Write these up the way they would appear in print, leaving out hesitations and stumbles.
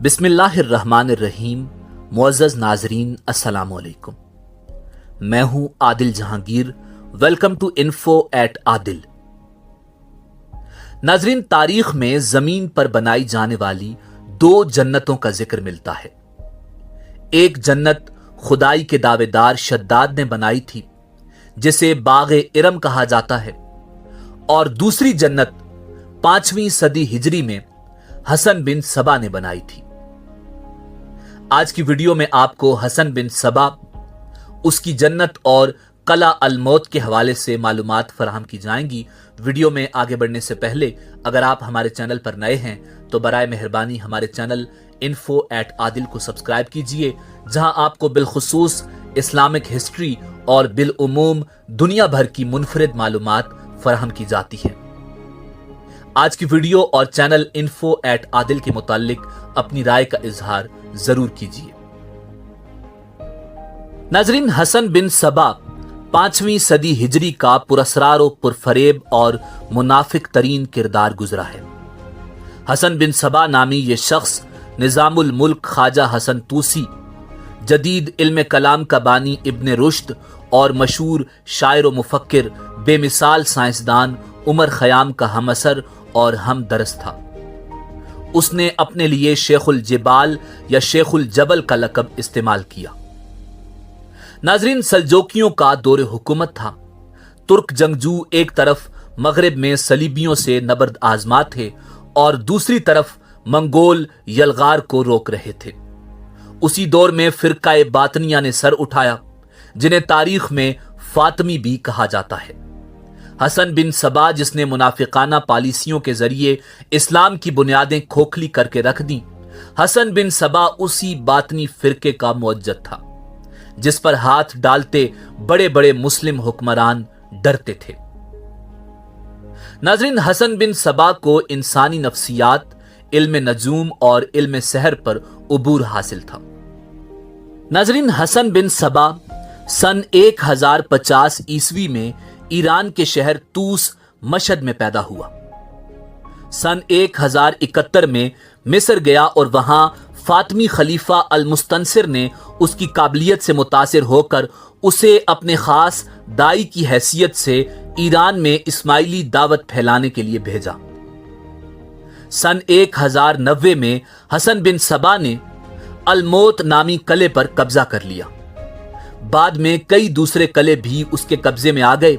बिस्मिल्लाहिर्रहमानिर्रहीम। मुअज़्ज़ज़ नाज़रीन, अस्सलामु अलैकुम। मैं हूं Adil Jahangir. Welcome to info at Adil. नाज़रीन, तारीख में जमीन पर बनाई जाने वाली दो जन्नतों का जिक्र मिलता है। एक जन्नत खुदाई के दावेदार शद्दाद ने बनाई थी, जिसे बाग़े इरम कहा जाता है, और दूसरी जन्नत 5वीं सदी हिजरी में हसन बिन सबा ने बनाई थी। आज की वीडियो में आपको हसन बिन सबा, उसकी जन्नत और कला अल मौत के हवाले से मालूमात फराहम की जाएंगी। वीडियो में आगे बढ़ने से पहले अगर आप हमारे चैनल पर नए हैं तो बराए मेहरबानी हमारे चैनल इन्फो एट आदिल को सब्सक्राइब कीजिए, जहां आपको बिलखुसूस इस्लामिक हिस्ट्री और बिलउमूम दुनिया भर की मुनफरिद मालूमात फराहम की जाती है। आज की वीडियो और चैनल इन्फो एट आदिल के मुतालिक अपनी राय का इजहार जरूर कीजिए। नाजरीन, हसन बिन सबा 5वीं सदी हिजरी का पुरस्रार व पुरफरेब और मुनाफिक तरीन किरदार गुजरा है। हसन बिन सबा नामी ये शख्स निजामुल मुल्क ख्वाजा हसन तूसी, जदीद इल्म कलाम का बानी इब्न रुश्द और मशहूर शायर व मुफक्किर बेमिसाल साइंसदान उमर खयाम का हमअसर और हमदरस था। उसने अपने लिए शेखुल जिबाल या शेखुल जबल का लक़ब इस्तेमाल किया। नाजरीन, सल्जोकियों का दौरे हुकूमत था। तुर्क जंगजू एक तरफ मगरिब में सलीबियों से नबर्द आजमा थे और दूसरी तरफ मंगोल यलगार को रोक रहे थे। उसी दौर में फिरका बातनिया ने सर उठाया, जिन्हें तारीख में फातमी भी कहा जाता है। हसन बिन सबा, जिसने मुनाफिकाना पॉलिसियों के जरिए इस्लाम की बुनियादें खोखली करके रख दी, हसन बिन सबा उसी बातनी फिरके का मुअज्जद था, जिस पर हाथ डालते बड़े बड़े मुस्लिम हुक्मरान डरते थे। नाज़रीन, हसन बिन सबा को इंसानी नफ्सियात, इल्म नजूम और इल्म सहर पर उबूर हासिल था। नाज़रीन, हसन बिन सबा सन 1050 ईस्वी में ईरान के शहर तूस मशहद में पैदा हुआ। सन 1071 में मिस्र गया और वहां फातमी खलीफा अल मुस्तनसिर ने उसकी काबिलियत से मुतासिर होकर उसे अपने खास दाई की हैसियत से ईरान में इस्माइली दावत फैलाने के लिए भेजा। सन 1090 में हसन बिन सबा ने अल मौत नामी कले पर कब्जा कर लिया। बाद में कई दूसरे कले भी उसके कब्जे में आ गए।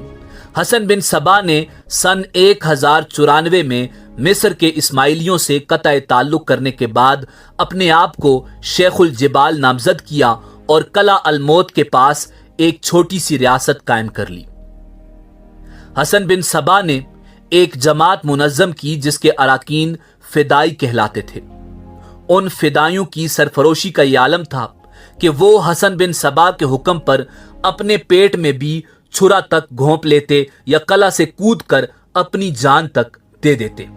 हसन बिन सबा ने सन 1094 में मिस्र के इस्माइलियों से कतई ताल्लुक करने के बाद अपने आप को शेखुल जिबाल नामजद किया और कला अल मौत के पास एक छोटी सी रियासत कायम कर ली। हसन बिन सबा ने एक जमात मुनज्जम की, जिसके अराकीन फिदाई कहलाते थे। उन फिदाइयों की सरफरोशी का यह आलम था कि वो हसन बिन सबा के हुक्म पर अपने पेट में भी छुरा तक घोंप लेते या कला से कूद कर अपनी जान तक दे देते।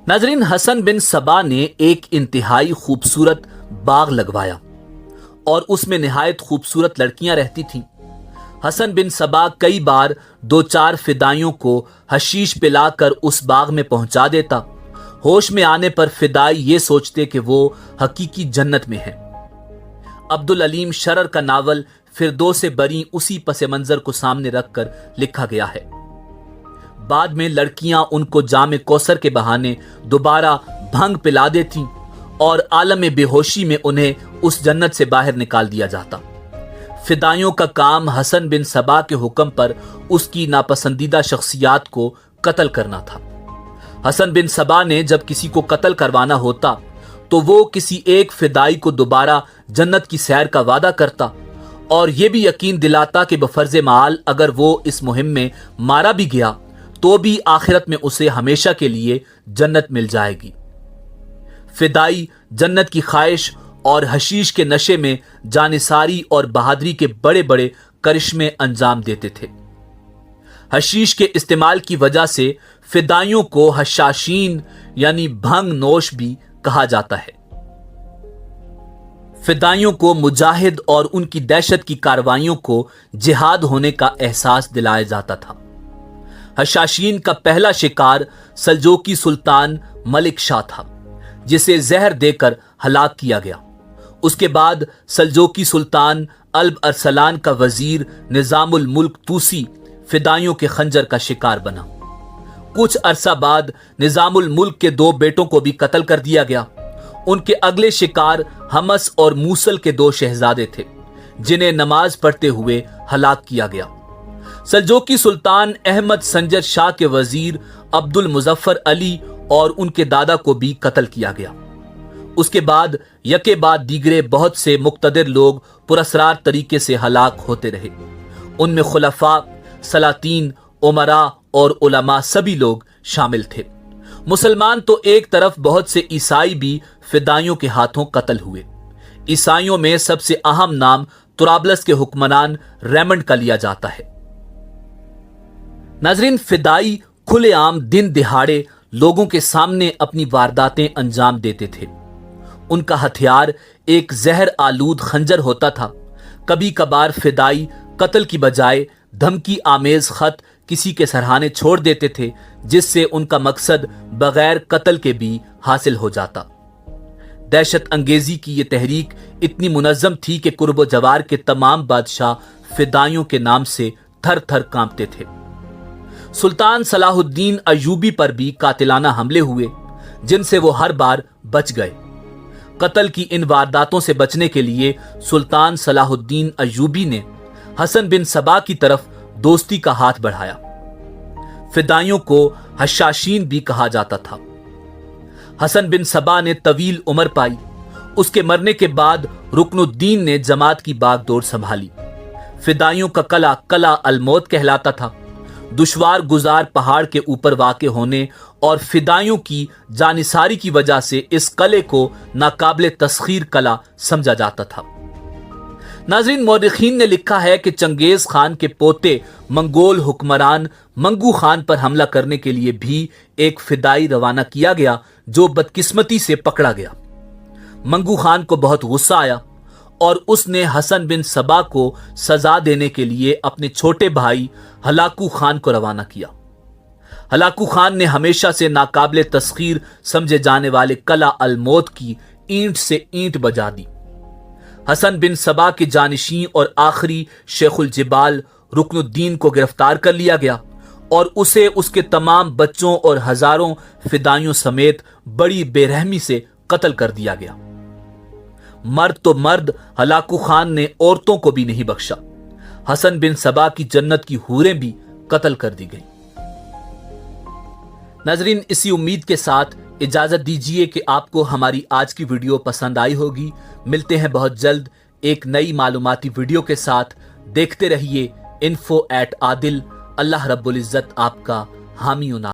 नाजरीन, हसन बिन सबा ने एक इंतहाई खूबसूरत बाग लगवाया और उसमें निहायत खूबसूरत लड़कियां रहती थीं। हसन बिन सबा कई बार 2-4 फिदाइयों को हशीश पिलाकर उस बाग में पहुंचा देता। होश में आने पर फिदाई ये सोचते कि वो हकीकी जन्नत में है। अब्दुल अलीम शरर का नावल फिरदौस बरी उसी पसे मंजर को सामने रखकर लिखा गया है। बाद में लड़कियां उनको जामे कौसर के बहाने दोबारा भंग पिला देती और आलम बेहोशी में उन्हें उस जन्नत से बाहर निकाल दिया जाता। फिदाइयों का काम हसन बिन सबा के हुक्म पर उसकी नापसंदीदा शख्सियात को कत्ल करना था। हसन बिन सबा ने जब किसी को कत्ल करवाना होता तो वो किसी एक फिदाई को दोबारा जन्नत की सैर का वादा करता और यह भी यकीन दिलाता कि बफर्ज माल अगर वो इस मुहिम में मारा भी गया तो भी आखिरत में उसे हमेशा के लिए जन्नत मिल जाएगी। फिदाई जन्नत की ख्वाहिश और हशीश के नशे में जानिसारी और बहादुरी के बड़े बड़े करिश्मे अंजाम देते थे। हशीश के इस्तेमाल की वजह से फिदाइयों को हशाशीन यानी भंग नोश भी कहा जाता है। फिदाइयों को मुजाहिद और उनकी दहशत की कार्रवाइयों को जिहाद होने का एहसास दिलाया जाता था। हशाशीन का पहला शिकार सल्जोकी सुल्तान मलिक शाह था, जिसे जहर देकर हलाक किया गया। उसके बाद सल्जोकी सुल्तान अल्ब अरसलान का वजीर निजामुल मुल्क तूसी फिदाइयों के खंजर का शिकार बना। कुछ अरसा बाद निजामुल मुल्क के 2 बेटों को भी कत्ल कर दिया गया। उनके अगले शिकार हमस और मूसल के 2 शहजादे थे, जिन्हें नमाज पढ़ते हुए हलाक किया गया। सल्जोकी सुल्तान अहमद संजर शाह के वजीर अब्दुल मुजफ्फर अली और उनके दादा को भी कत्ल किया गया। उसके बाद यके बाद दीगरे बहुत से मुक्तदिर लोग पुरअसरार तरीके से हलाक होते रहे। उनमें खुलफा, सलातीन, उमरा और उलमा सभी लोग शामिल थे। मुसलमान तो एक तरफ, बहुत से ईसाई भी फिदाइयों के हाथों कत्ल हुए। ईसाइयों में सबसे अहम नाम तुराबलस के हुक्मरान रेमंड का लिया जाता है। नाजरीन, फिदाई खुलेआम दिन दिहाड़े लोगों के सामने अपनी वारदातें अंजाम देते थे। उनका हथियार एक जहर आलूद खंजर होता था। कभी कभार फिदाई कत्ल की बजाय धमकी आमेज खत किसी के सरहाने छोड़ देते थे, जिससे उनका मकसद बगैर कत्ल के भी हासिल हो जाता। दहशत अंगेजी की यह तहरीक इतनी मुनज्जम थी कि कुर्ब जवार के तमाम बादशाह फिदाइयों के नाम से थर थर कांपते थे। सुल्तान सलाहुद्दीन अयूबी पर भी कातिलाना हमले हुए, जिनसे वो हर बार बच गए। कत्ल की इन वारदातों से बचने के लिए सुल्तान सलाहुद्दीन अयूबी ने हसन बिन सबा की तरफ दोस्ती का हाथ बढ़ाया। फिदाइयों को हशाशीन भी कहा जाता था। हसन बिन सबा ने तवील उम्र पाई। उसके मरने के बाद रुकनुद्दीन ने जमात की बागडोर संभाली। फिदाइयों का कला कला अलमौत कहलाता था। दुश्वार गुजार पहाड़ के ऊपर वाक़े होने और फिदाइयों की जानिसारी की वजह से इस कले को नाकाबिले तस्खीर कला समझा जाता था। नाज़रीन, मौरिखीन ने लिखा है कि चंगेज खान के पोते मंगोल हुक्मरान मंगू खान पर हमला करने के लिए भी एक फिदाई रवाना किया गया, जो बदकिस्मती से पकड़ा गया। मंगू खान को बहुत गुस्सा आया और उसने हसन बिन सबा को सजा देने के लिए अपने छोटे भाई हलाकू खान को रवाना किया। हलाकू खान ने हमेशा से नाकाबिले तस्खीर समझे जाने वाले कला अलमौत की ईंट से ईंट बजा दी। हसन बिन सबा के जानिशी और आखिरी शेखुल जिबाल रुकनुद्दीन को गिरफ्तार कर लिया गया और उसे उसके तमाम बच्चों और हजारों फिदाइयों समेत बड़ी बेरहमी से कत्ल कर दिया गया। मर्द तो मर्द, हलाकू खान ने औरतों को भी नहीं बख्शा। हसन बिन सबा की जन्नत की हूरें भी कत्ल कर दी गई। नाजरीन, इसी उम्मीद के साथ इजाजत दीजिए कि आपको हमारी आज की वीडियो पसंद आई होगी। मिलते हैं बहुत जल्द एक नई मालूमाती वीडियो के साथ। देखते रहिए info@adil। अल्लाह रब्बुल इज्जत आपका हामी।